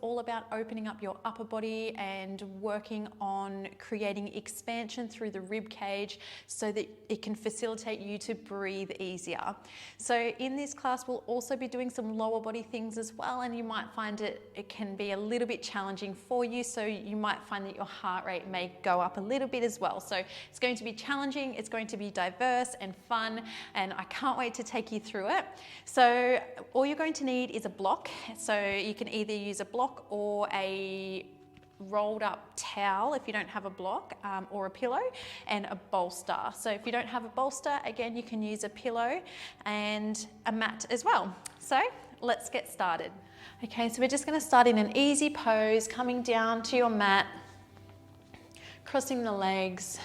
all about opening up your upper body and working on creating expansion through the rib cage so that it can facilitate you to breathe easier. So in this class, we'll also be doing some lower body things as well, and you might find it can be a little bit challenging for you. So you might find that your heart rate may go up a little bit as well. So it's going to be challenging, it's going to be diverse and fun, and I can't wait to take you through it. So all you're going to need is a block. So you can either use a block or a rolled up towel if you don't have a block, or a pillow, and a bolster. So if you don't have a bolster, again, you can use a pillow and a mat as well. So let's get started. Okay, so we're just going to start in an easy pose, coming down to your mat, crossing the legs,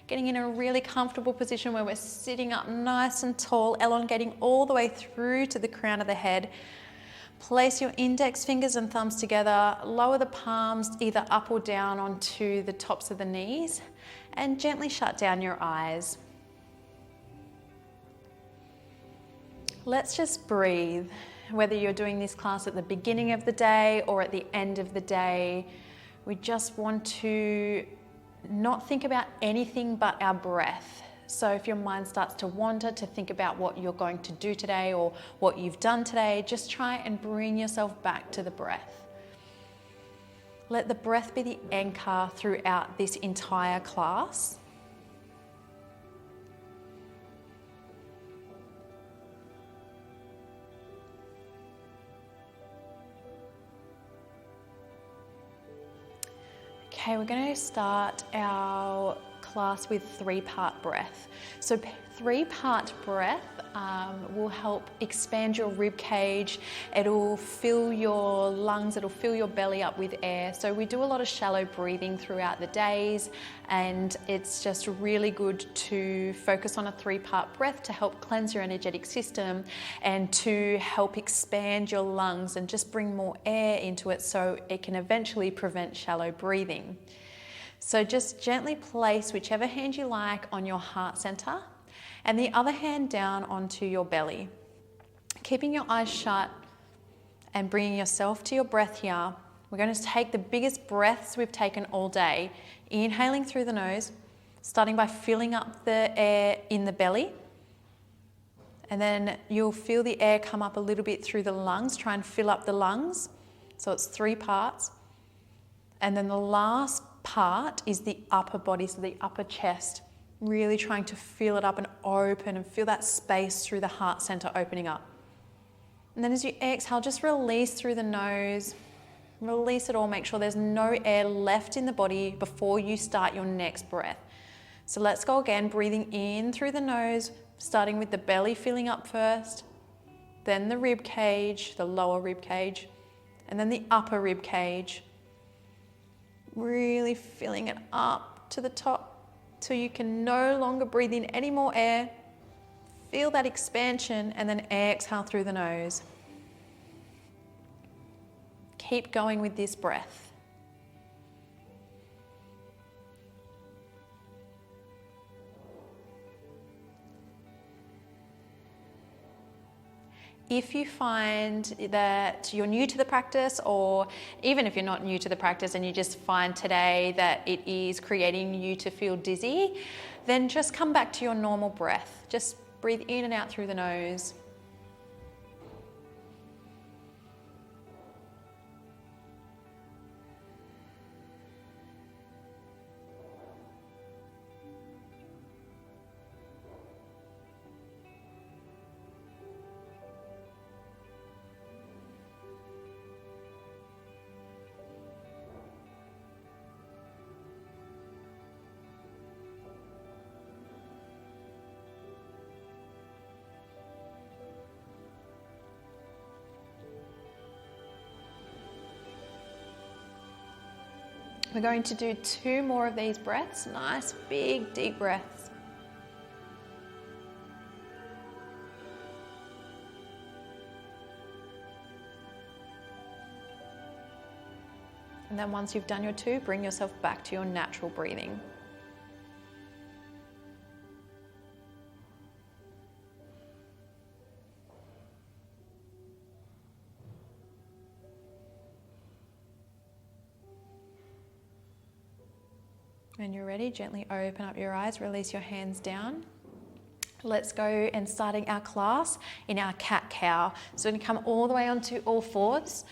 getting in a really comfortable position where we're sitting up nice and tall, elongating all the way through to the crown of the head. Place your index fingers and thumbs together, lower the palms either up or down onto the tops of the knees, and gently shut down your eyes. Let's just breathe. Whether you're doing this class at the beginning of the day or at the end of the day, we just want to not think about anything but our breath. So if your mind starts to wander to think about what you're going to do today or what you've done today, just try and bring yourself back to the breath. Let the breath be the anchor throughout this entire class. Okay, we're going to start our class with 3-part breath. So 3-part breath will help expand your rib cage. It'll fill your lungs, it'll fill your belly up with air. So we do a lot of shallow breathing throughout the days, and it's just really good to focus on a 3-part breath to help cleanse your energetic system and to help expand your lungs and just bring more air into it so it can eventually prevent shallow breathing. So just gently place whichever hand you like on your heart center and the other hand down onto your belly. Keeping your eyes shut and bringing yourself to your breath here. We're going to take the biggest breaths we've taken all day. Inhaling through the nose, starting by filling up the air in the belly. And then you'll feel the air come up a little bit through the lungs. Try and fill up the lungs. So it's 3 parts. And then the last part is the upper body, so the upper chest, really trying to fill it up and open and feel that space through the heart center opening up. And then as you exhale, just release through the nose, release it all, make sure there's no air left in the body before you start your next breath. So let's go again, breathing in through the nose, starting with the belly filling up first, then the rib cage, the lower rib cage, and then the upper rib cage. Really filling it up to the top till you can no longer breathe in any more air. Feel that expansion and then exhale through the nose. Keep going with this breath. If you find that you're new to the practice, or even if you're not new to the practice and you just find today that it is creating you to feel dizzy, then just come back to your normal breath. Just breathe in and out through the nose. We're going to do 2 more of these breaths, nice big deep breaths. And then once you've done your 2, bring yourself back to your natural breathing. When you're ready, gently open up your eyes, release your hands down. Let's go and starting our class in our cat-cow. So we're going to come all the way onto all fours.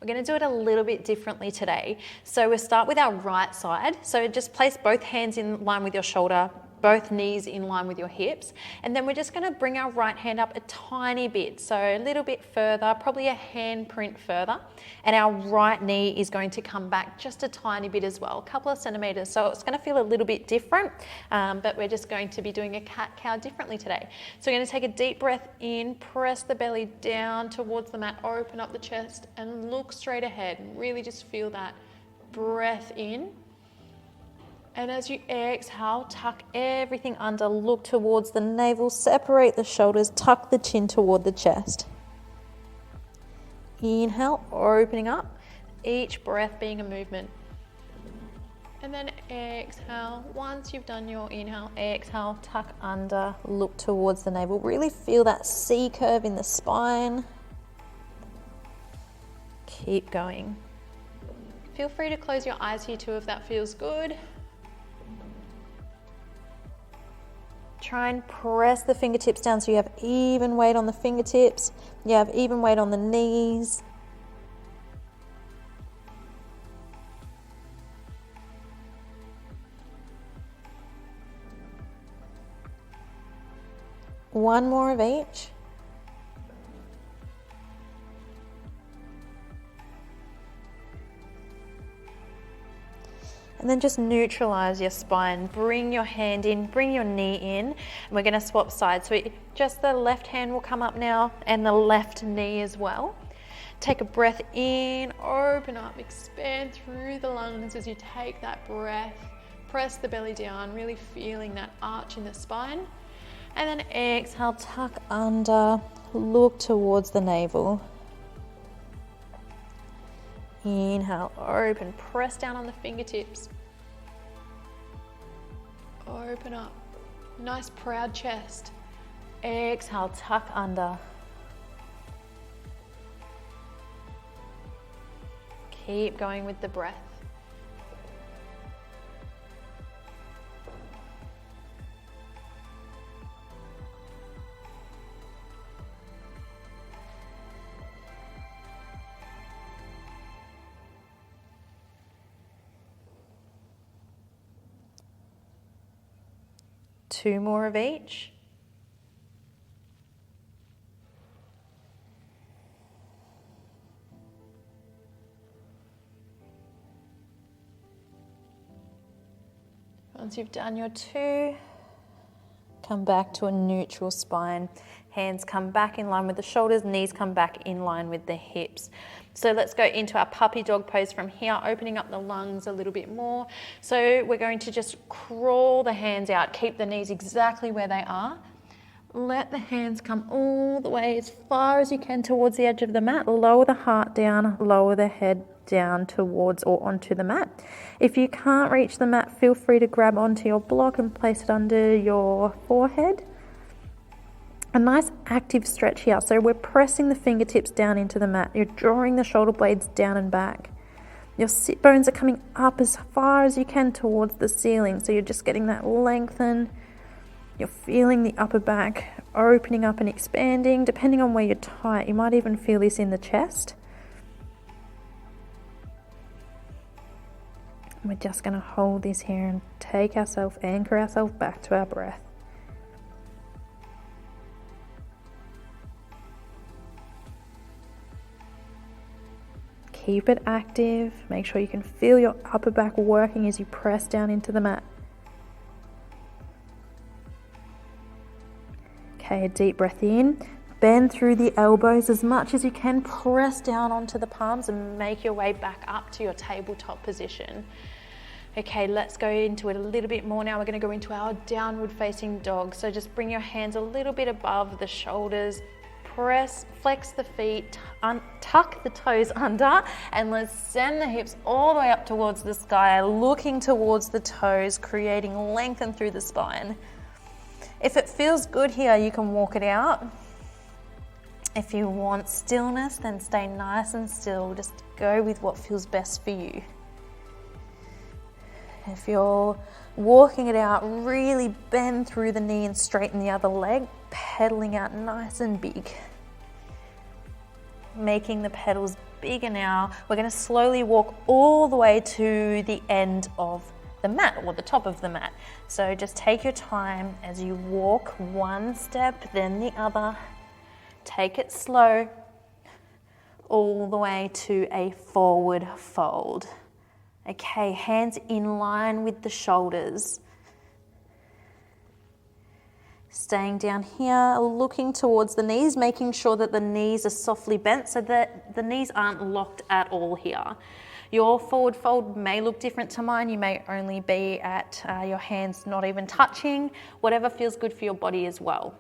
We're going to do it a little bit differently today. So we'll start with our right side. So just place both hands in line with your shoulder, both knees in line with your hips. And then we're just going to bring our right hand up a tiny bit. So a little bit further, probably a hand print further. And our right knee is going to come back just a tiny bit as well, a couple of centimeters. So it's going to feel a little bit different, but we're just going to be doing a cat-cow differently today. So we're going to take a deep breath in, press the belly down towards the mat, open up the chest and look straight ahead. And really just feel that breath in. And as you exhale, tuck everything under, look towards the navel, separate the shoulders, tuck the chin toward the chest. Inhale, opening up, each breath being a movement. And then exhale, once you've done your inhale, exhale, tuck under, look towards the navel. Really feel that C curve in the spine. Keep going. Feel free to close your eyes here too if that feels good. Try and press the fingertips down so you have even weight on the fingertips. You have even weight on the knees. One more of each. And then just neutralize your spine. Bring your hand in, bring your knee in. And we're going to swap sides. So just the left hand will come up now and the left knee as well. Take a breath in, open up, expand through the lungs as you take that breath. Press the belly down, really feeling that arch in the spine. And then exhale, tuck under, look towards the navel. Inhale, open, press down on the fingertips. Open up, nice proud chest. Exhale, tuck under. Keep going with the breath. Two more of each. Once you've done your two, come back to a neutral spine. Hands come back in line with the shoulders, knees come back in line with the hips. So let's go into our puppy dog pose from here, opening up the lungs a little bit more. So we're going to just crawl the hands out, keep the knees exactly where they are. Let the hands come all the way as far as you can towards the edge of the mat. Lower the heart down, lower the head down towards or onto the mat. If you can't reach the mat, feel free to grab onto your block and place it under your forehead. A nice active stretch here. So we're pressing the fingertips down into the mat. You're drawing the shoulder blades down and back. Your sit bones are coming up as far as you can towards the ceiling. So you're just getting that lengthen. You're feeling the upper back opening up and expanding. Depending on where you're tight, you might even feel this in the chest. We're just going to hold this here and anchor ourselves back to our breath. Keep it active. Make sure you can feel your upper back working as you press down into the mat. Okay, a deep breath in. Bend through the elbows as much as you can. Press down onto the palms and make your way back up to your tabletop position. Okay, let's go into it a little bit more now. We're going to go into our downward facing dog. So just bring your hands a little bit above the shoulders. Press, flex the feet, tuck the toes under, and let's send the hips all the way up towards the sky, looking towards the toes, creating lengthen through the spine. If it feels good here, you can walk it out. If you want stillness, then stay nice and still. Just go with what feels best for you. If you're walking it out, really bend through the knee and straighten the other leg, pedaling out nice and big. Making the pedals bigger now. We're going to slowly walk all the way to the end of the mat, or the top of the mat. So just take your time as you walk one step, then the other. Take it slow, all the way to a forward fold. Okay, hands in line with the shoulders. Staying down here, looking towards the knees, making sure that the knees are softly bent so that the knees aren't locked at all here. Your forward fold may look different to mine. You may only be at your hands not even touching, whatever feels good for your body as well.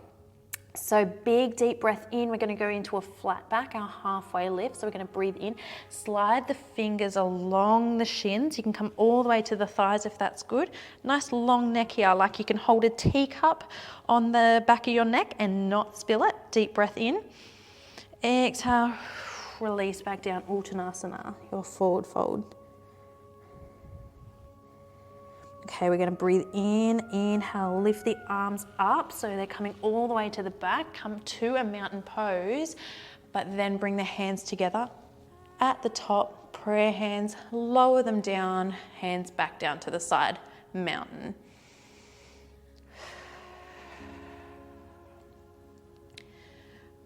So big deep breath in. We're going to go into a flat back, our halfway lift. So we're going to breathe in, slide the fingers along the shins. You can come all the way to the thighs if that's good. Nice long neck here, like you can hold a teacup on the back of your neck and not spill it. Deep breath in. Exhale, release back down, Uttanasana, your forward fold. Okay, we're going to breathe in, inhale, lift the arms up so they're coming all the way to the back. Come to a mountain pose, but then bring the hands together at the top, prayer hands, lower them down, hands back down to the side, mountain.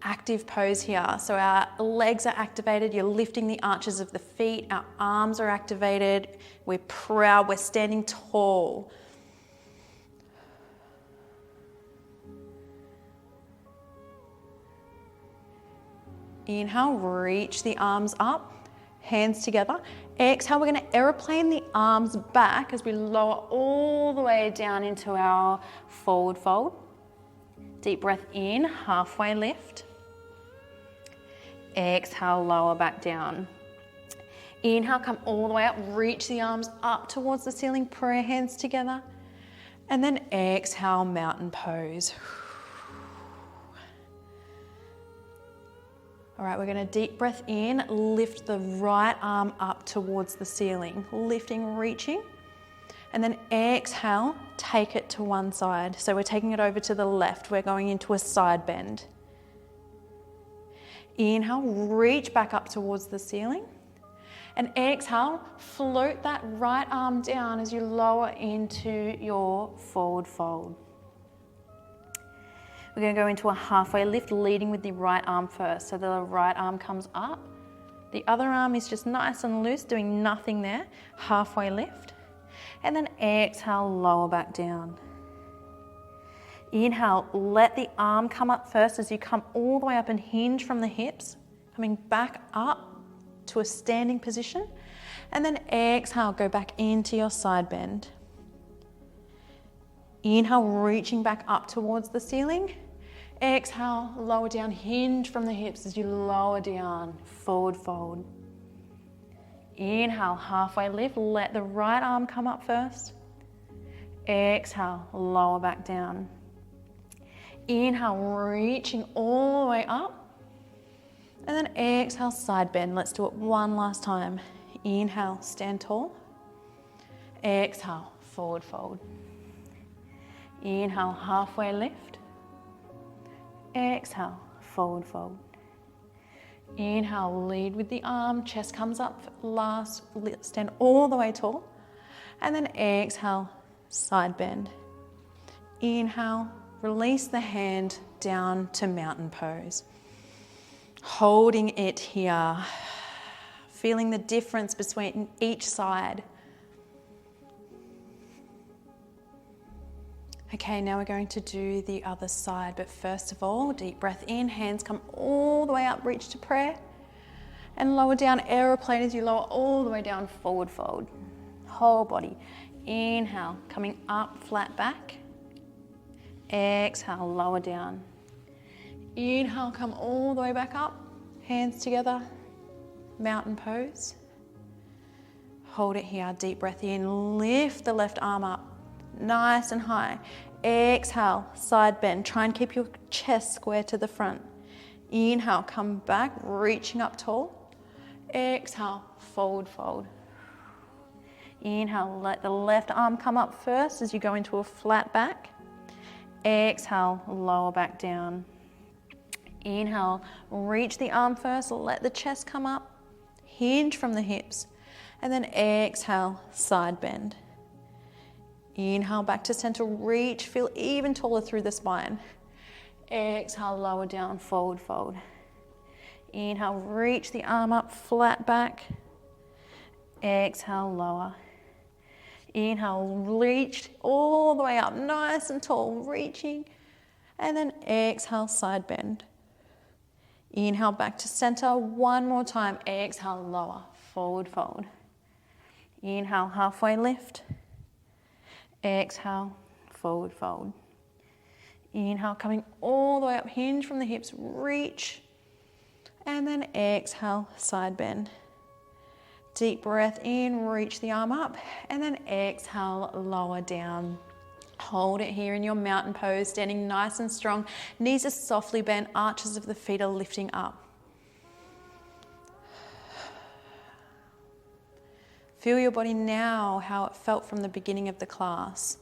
Active pose here. So our legs are activated. You're lifting the arches of the feet. Our arms are activated. We're proud. We're standing tall. Inhale, reach the arms up, hands together. Exhale, we're going to aeroplane the arms back as we lower all the way down into our forward fold. Deep breath in, halfway lift. Exhale, lower back down. Inhale, come all the way up, reach the arms up towards the ceiling, prayer hands together. And then exhale, mountain pose. All right, we're going to deep breath in, lift the right arm up towards the ceiling, lifting, reaching. And then exhale, take it to one side. So we're taking it over to the left. We're going into a side bend. Inhale, reach back up towards the ceiling. And exhale, float that right arm down as you lower into your forward fold. We're going to go into a halfway lift, leading with the right arm first. So the right arm comes up. The other arm is just nice and loose, doing nothing there. Halfway lift. And then exhale, lower back down. Inhale, let the arm come up first as you come all the way up and hinge from the hips, coming back up to a standing position. And then exhale, go back into your side bend. Inhale, reaching back up towards the ceiling. Exhale, lower down, hinge from the hips as you lower down, forward fold. Inhale, halfway lift, let the right arm come up first. Exhale, lower back down. Inhale, reaching all the way up. And then exhale, side bend. Let's do it one last time. Inhale, stand tall. Exhale, forward fold. Inhale, halfway lift. Exhale, forward fold. Inhale, lead with the arm, chest comes up last, stand all the way tall. And then exhale, side bend. Inhale, release the hand down to mountain pose. Holding it here, feeling the difference between each side. Okay, now we're going to do the other side, but first of all, deep breath in, hands come all the way up, reach to prayer, and lower down, aeroplane as you lower all the way down, forward fold. Whole body. Inhale, coming up, flat back. Exhale, lower down. Inhale, come all the way back up, hands together, mountain pose. Hold it here, deep breath in, lift the left arm up, nice and high. Exhale, side bend. Try and keep your chest square to the front. Inhale, come back, reaching up tall. Exhale, forward fold. Inhale, let the left arm come up first as you go into a flat back. Exhale, lower back down. Inhale, reach the arm first, let the chest come up, hinge from the hips, and then exhale, side bend. Inhale, back to center, reach, feel even taller through the spine. Exhale, lower down, forward fold. Inhale, reach the arm up, flat back. Exhale, lower. Inhale, reach all the way up, nice and tall, reaching. And then exhale, side bend. Inhale, back to center, one more time. Exhale, lower, forward fold. Inhale, halfway lift. Exhale, forward fold. Inhale, coming all the way up, hinge from the hips, reach. And then exhale, side bend. Deep breath in, reach the arm up, and then exhale, lower down. Hold it here in your mountain pose, standing nice and strong. Knees are softly bent, arches of the feet are lifting up. Feel your body now, how it felt from the beginning of the class.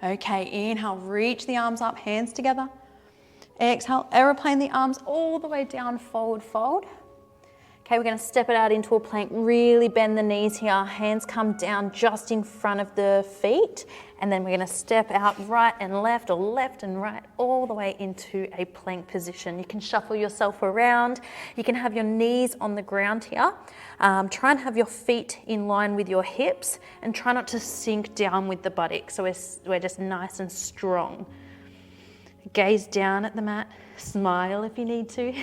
Okay, inhale, reach the arms up, hands together. Exhale, aeroplane the arms all the way down, forward fold. Okay, we're going to step it out into a plank, really bend the knees here, hands come down just in front of the feet, and then we're going to step out right and left or left and right all the way into a plank position. You can shuffle yourself around, you can have your knees on the ground here, try and have your feet in line with your hips and try not to sink down with the buttocks, so we're just nice and strong. Gaze down at the mat, smile if you need to.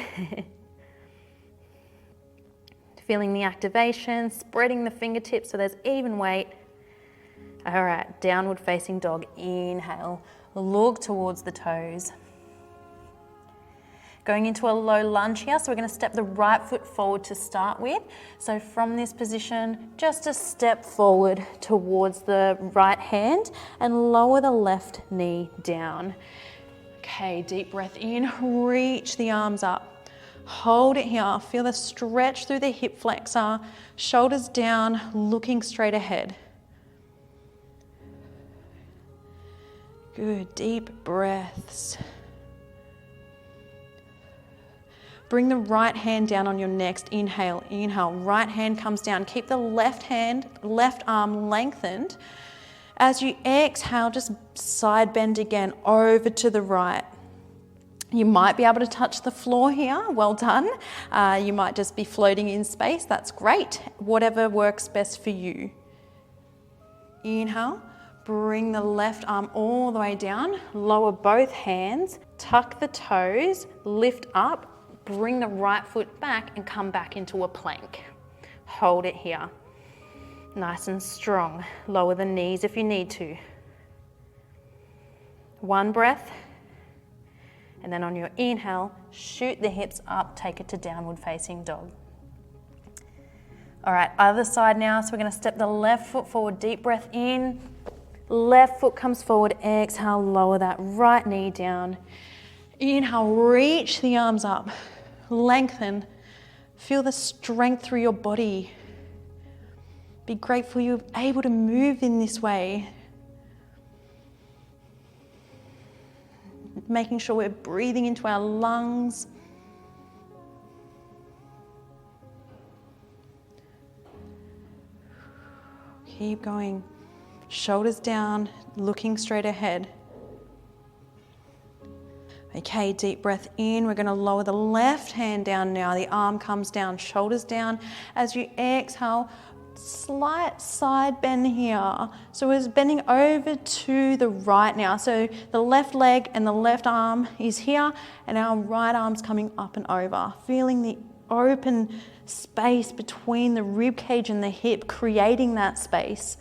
Feeling the activation, spreading the fingertips so there's even weight. All right, downward facing dog. Inhale, look towards the toes. Going into a low lunge here, so we're going to step the right foot forward to start with. So from this position, just a step forward towards the right hand and lower the left knee down. Okay, deep breath in, reach the arms up. Hold it here, feel the stretch through the hip flexor, shoulders down, looking straight ahead. Good, deep breaths. Bring the right hand down on your next inhale. Inhale, right hand comes down. Keep the left arm lengthened. As you exhale, just side bend again over to the right. You might be able to touch the floor here, well done. You might just be floating in space, that's great. Whatever works best for you. Inhale, bring the left arm all the way down, lower both hands, tuck the toes, lift up, bring the right foot back and come back into a plank. Hold it here. Nice and strong. Lower the knees if you need to. One breath. And then on your inhale, shoot the hips up, take it to downward facing dog. All right, other side now. So we're going to step the left foot forward, deep breath in. Left foot comes forward, exhale, lower that right knee down. Inhale, reach the arms up, lengthen. Feel the strength through your body. Be grateful you're able to move in this way. Making sure we're breathing into our lungs. Keep going. Shoulders down, looking straight ahead. Okay, deep breath in. We're going to lower the left hand down now. The arm comes down, shoulders down. As you exhale, slight side bend here. So we're bending over to the right now. So the left leg and the left arm is here and our right arm's coming up and over. Feeling the open space between the rib cage and the hip, creating that space.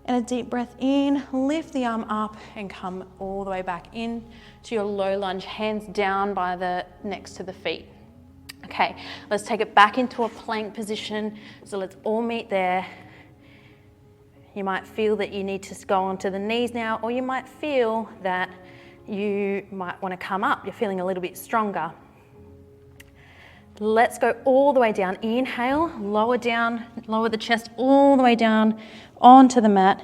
And a deep breath in, lift the arm up and come all the way back in to your low lunge, hands down by the next to the feet. Okay, let's take it back into a plank position. So let's all meet there. You might feel that you need to go onto the knees now, or you might feel that you might want to come up. You're feeling a little bit stronger. Let's go all the way down. Inhale, lower down, lower the chest all the way down onto the mat.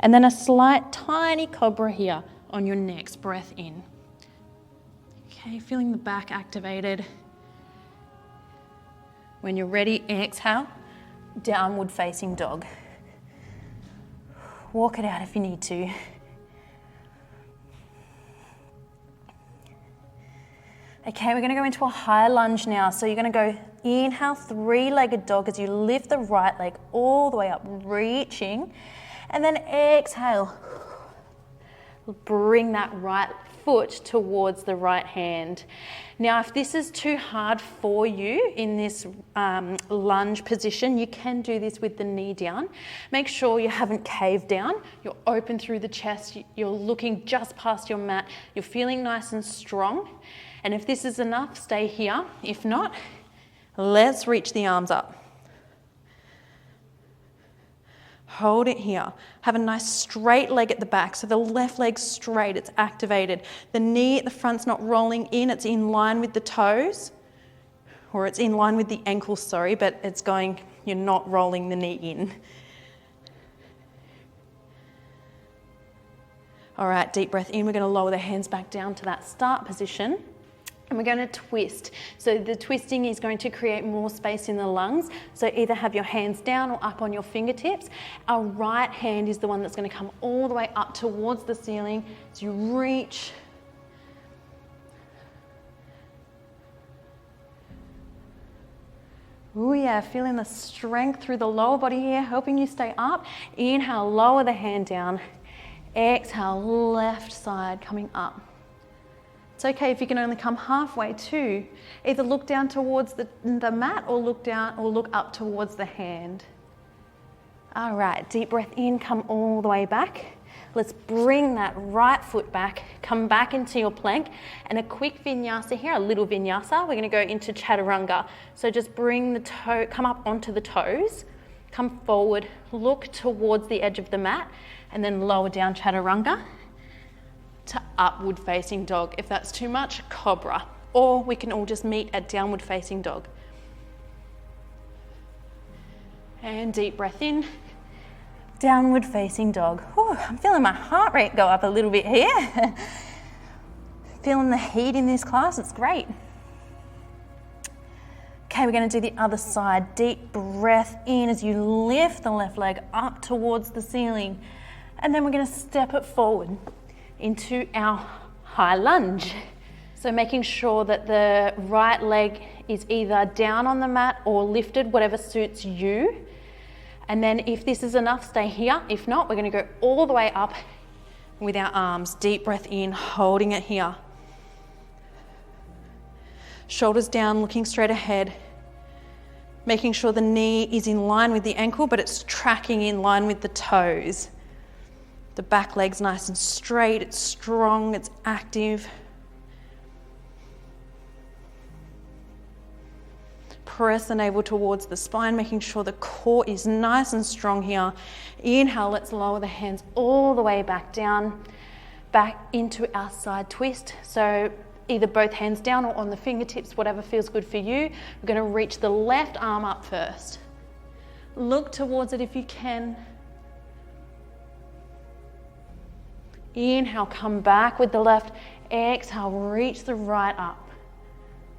And then a slight tiny cobra here on your next breath in. Okay, feeling the back activated. When you're ready, exhale, downward facing dog. Walk it out if you need to. Okay, we're gonna go into a high lunge now. So you're gonna go inhale, three-legged dog as you lift the right leg all the way up, reaching. And then exhale, bring that right foot towards the right hand. Now, if this is too hard for you in this lunge position, you can do this with the knee down. Make sure you haven't caved down. You're open through the chest. You're looking just past your mat. You're feeling nice and strong. And if this is enough, stay here. If not, let's reach the arms up. Hold it here. Have a nice straight leg at the back. So the left leg's straight, it's activated. The knee at the front's not rolling in, it's in line with the toes. Or it's in line with the ankles, sorry, but it's going, you're not rolling the knee in. All right, deep breath in. We're going to lower the hands back down to that start position. And we're going to twist. So the twisting is going to create more space in the lungs. So either have your hands down or up on your fingertips. Our right hand is the one that's going to come all the way up towards the ceiling as you reach. Oh yeah, feeling the strength through the lower body here, helping you stay up. Inhale, lower the hand down. Exhale, left side coming up. It's okay if you can only come halfway too. Either look down towards the mat or look down or look up towards the hand. All right, deep breath in, come all the way back. Let's bring that right foot back, come back into your plank, and a quick vinyasa here, a little vinyasa. We're gonna go into chaturanga. So just bring the toe, come up onto the toes, come forward, look towards the edge of the mat, and then lower down chaturanga to upward facing dog. If that's too much, cobra. Or we can all just meet at downward facing dog. And deep breath in, downward facing dog. Whew, I'm feeling my heart rate go up a little bit here. Feeling the heat in this class, it's great. Okay, we're gonna do the other side. Deep breath in as you lift the left leg up towards the ceiling. And then we're gonna step it forward into our high lunge. So making sure that the right leg is either down on the mat or lifted, whatever suits you. And then if this is enough, stay here. If not, we're gonna go all the way up with our arms. Deep breath in, holding it here. Shoulders down, looking straight ahead. Making sure the knee is in line with the ankle, but it's tracking in line with the toes. The back leg's nice and straight, it's strong, it's active. Press the navel towards the spine, making sure the core is nice and strong here. Inhale, let's lower the hands all the way back down, back into our side twist. So either both hands down or on the fingertips, whatever feels good for you. We're gonna reach the left arm up first. Look towards it if you can. Inhale, come back with the left. Exhale, reach the right up.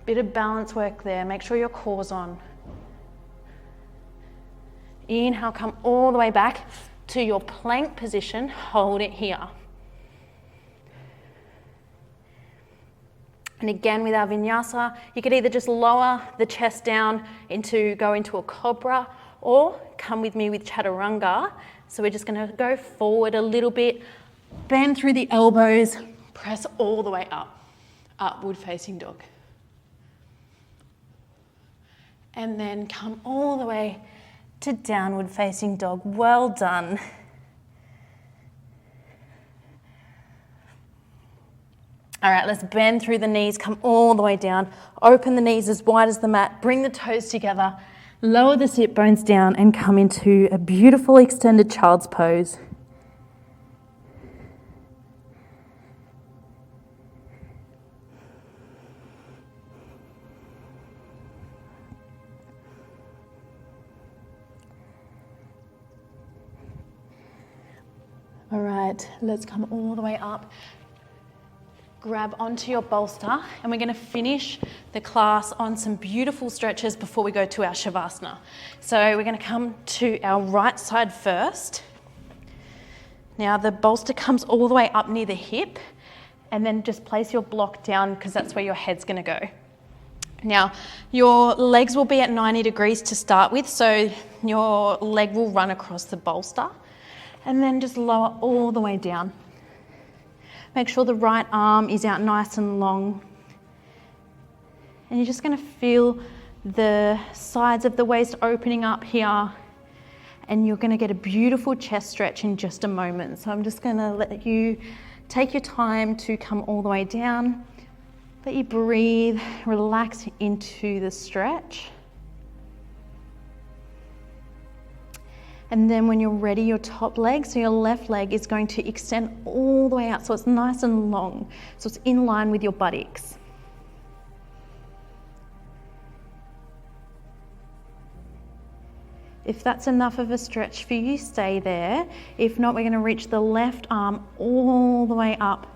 Bit of balance work there. Make sure your core's on. Inhale, come all the way back to your plank position. Hold it here. And again, with our vinyasa, you could either just lower the chest down go into a cobra, or come with me with chaturanga. So we're just gonna go forward a little bit, bend through the elbows, press all the way up, upward facing dog. And then come all the way to downward facing dog. Well done. All right, let's bend through the knees, come all the way down, open the knees as wide as the mat, bring the toes together, lower the sit bones down and come into a beautiful extended child's pose. All right, let's come all the way up. Grab onto your bolster, and we're going to finish the class on some beautiful stretches before we go to our Shavasana. So we're going to come to our right side first. Now the bolster comes all the way up near the hip, and then just place your block down because that's where your head's going to go. Now your legs will be at 90 degrees to start with, so your leg will run across the bolster, and then just lower all the way down. Make sure the right arm is out nice and long. And you're just going to feel the sides of the waist opening up here. And you're going to get a beautiful chest stretch in just a moment. So I'm just going to let you take your time to come all the way down. Let you breathe, relax into the stretch. And then when you're ready, your top leg, so your left leg is going to extend all the way out so it's nice and long. So it's in line with your buttocks. If that's enough of a stretch for you, stay there. If not, we're going to reach the left arm all the way up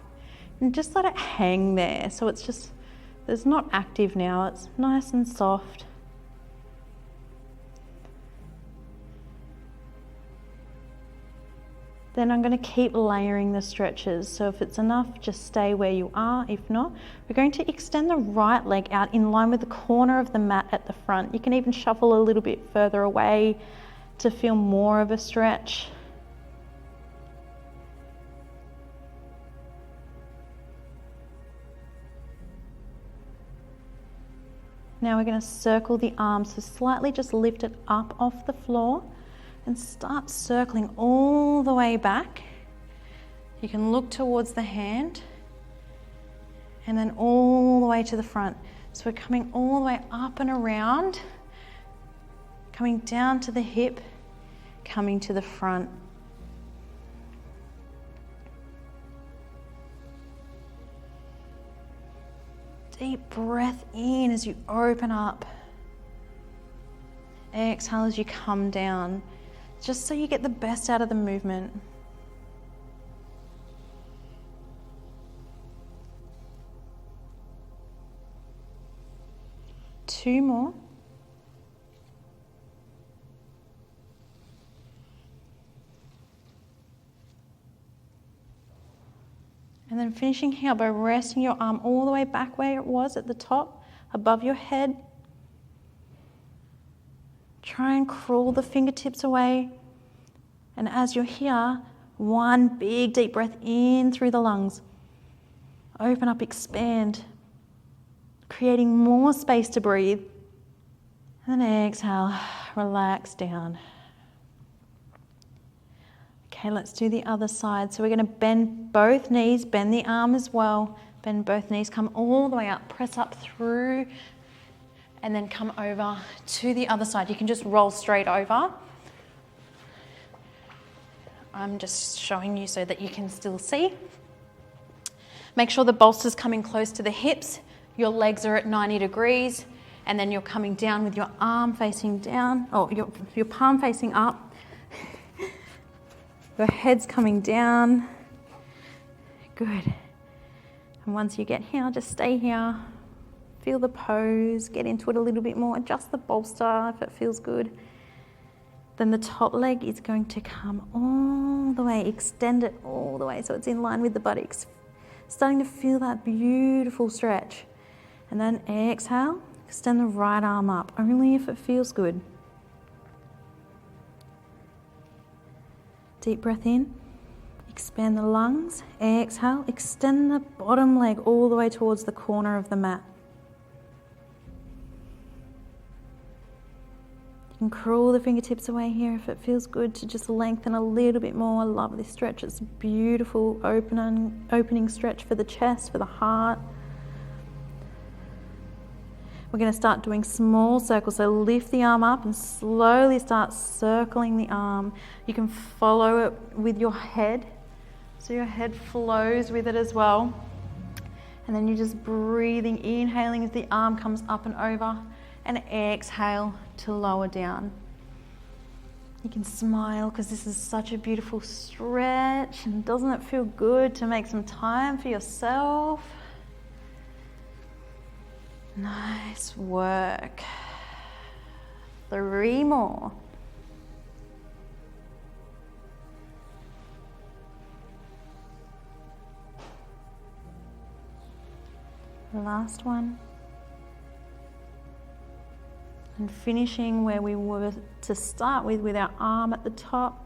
and just let it hang there. So it's not active now, it's nice and soft. Then I'm going to keep layering the stretches. So if it's enough, just stay where you are. If not, we're going to extend the right leg out in line with the corner of the mat at the front. You can even shuffle a little bit further away to feel more of a stretch. Now we're going to circle the arms, so slightly just lift it up off the floor. And start circling all the way back. You can look towards the hand and then all the way to the front. So we're coming all the way up and around, coming down to the hip, coming to the front. Deep breath in as you open up. Exhale as you come down. Just so you get the best out of the movement. Two more. And then finishing here by resting your arm all the way back where it was at the top, above your head. Try and crawl the fingertips away. And as you're here, one big deep breath in through the lungs. Open up, expand, creating more space to breathe. And then exhale, relax down. Okay, let's do the other side. So we're going to bend both knees, bend the arm as well. Bend both knees, come all the way up, press up through, and then come over to the other side. You can just roll straight over. I'm just showing you so that you can still see. Make sure the bolster's coming close to the hips. Your legs are at 90 degrees, and then you're coming down with your arm facing down, or your palm facing up. Your head's coming down. Good. And once you get here, just stay here. Feel the pose, get into it a little bit more, adjust the bolster if it feels good. Then the top leg is going to come all the way, extend it all the way so it's in line with the buttocks. Starting to feel that beautiful stretch. And then exhale, extend the right arm up, only if it feels good. Deep breath in, expand the lungs, exhale, extend the bottom leg all the way towards the corner of the mat. You can crawl the fingertips away here if it feels good to just lengthen a little bit more. I love this stretch. It's a beautiful opening stretch for the chest, for the heart. We're going to start doing small circles. So lift the arm up and slowly start circling the arm. You can follow it with your head. So your head flows with it as well. And then you're just breathing, inhaling as the arm comes up and over. And exhale to lower down. You can smile because this is such a beautiful stretch, and doesn't it feel good to make some time for yourself? Nice work. 3 more. Last one. And finishing where we were to start with our arm at the top.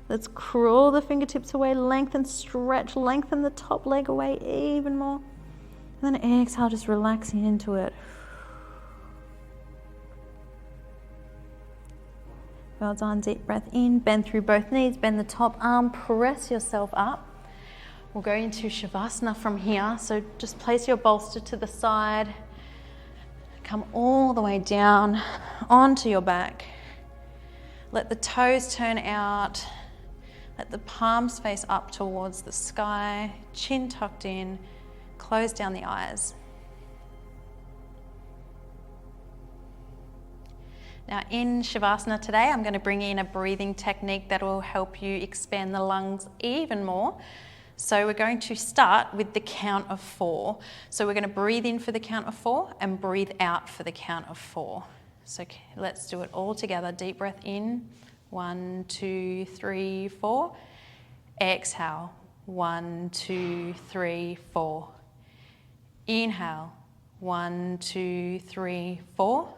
Let's crawl the fingertips away, lengthen, stretch, lengthen the top leg away even more. And then exhale, just relaxing into it. Well done, deep breath in, bend through both knees, bend the top arm, press yourself up. We'll go into Shavasana from here, so just place your bolster to the side. Come all the way down onto your back. Let the toes turn out. Let the palms face up towards the sky, chin tucked in, close down the eyes. Now in Shavasana today, I'm going to bring in a breathing technique that will help you expand the lungs even more. So we're going to start with the count of 4. So we're going to breathe in for the count of 4 and breathe out for the count of 4. So let's do it all together. Deep breath in, 1, 2, 3, 4. Exhale, 1, 2, 3, 4. Inhale, 1, 2, 3, 4.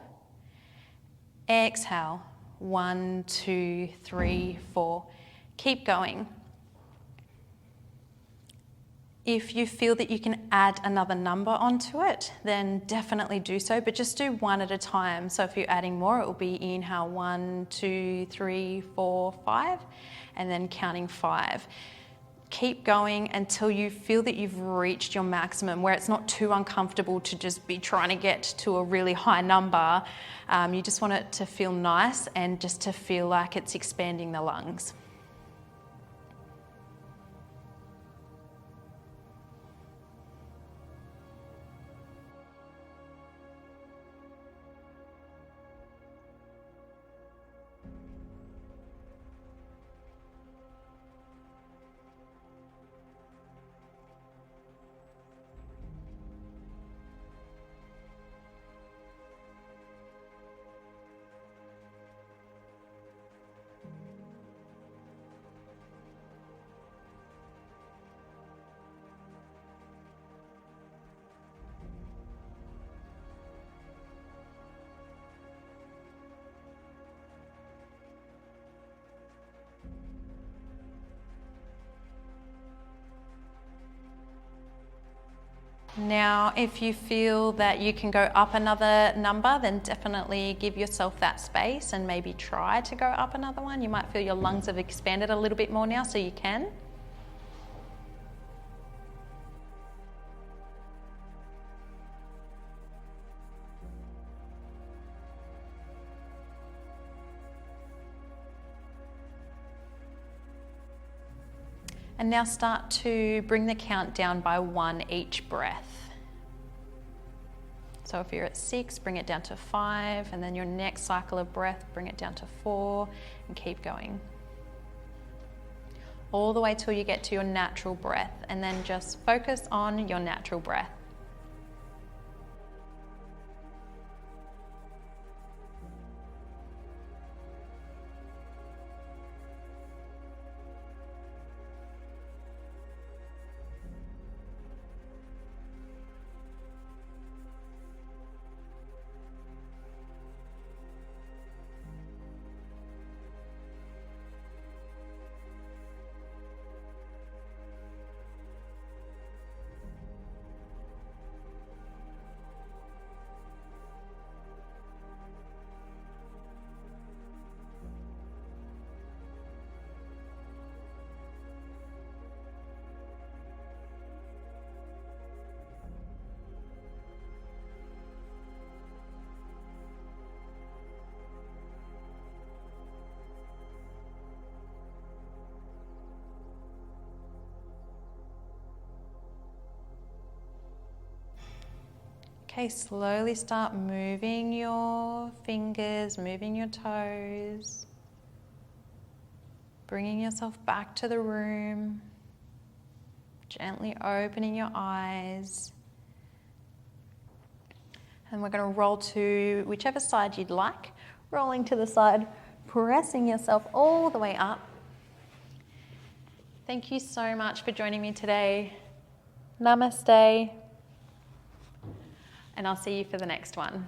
Exhale, 1, 2, 3, 4. Keep going. If you feel that you can add another number onto it, then definitely do so, but just do one at a time. So if you're adding more, it will be inhale 1, 2, 3, 4, 5, and then counting 5. Keep going until you feel that you've reached your maximum, where it's not too uncomfortable to just be trying to get to a really high number. You just want it to feel nice and just to feel like it's expanding the lungs. Now, if you feel that you can go up another number, then definitely give yourself that space and maybe try to go up another one. You might feel your lungs have expanded a little bit more now, so you can. And now start to bring the count down by 1 each breath. So if you're at 6, bring it down to 5, and then your next cycle of breath, bring it down to 4, and keep going. All the way till you get to your natural breath, and then just focus on your natural breath. Okay, slowly start moving your fingers, moving your toes. Bringing yourself back to the room, gently opening your eyes. And we're going to roll to whichever side you'd like, rolling to the side, pressing yourself all the way up. Thank you so much for joining me today. Namaste. And I'll see you for the next one.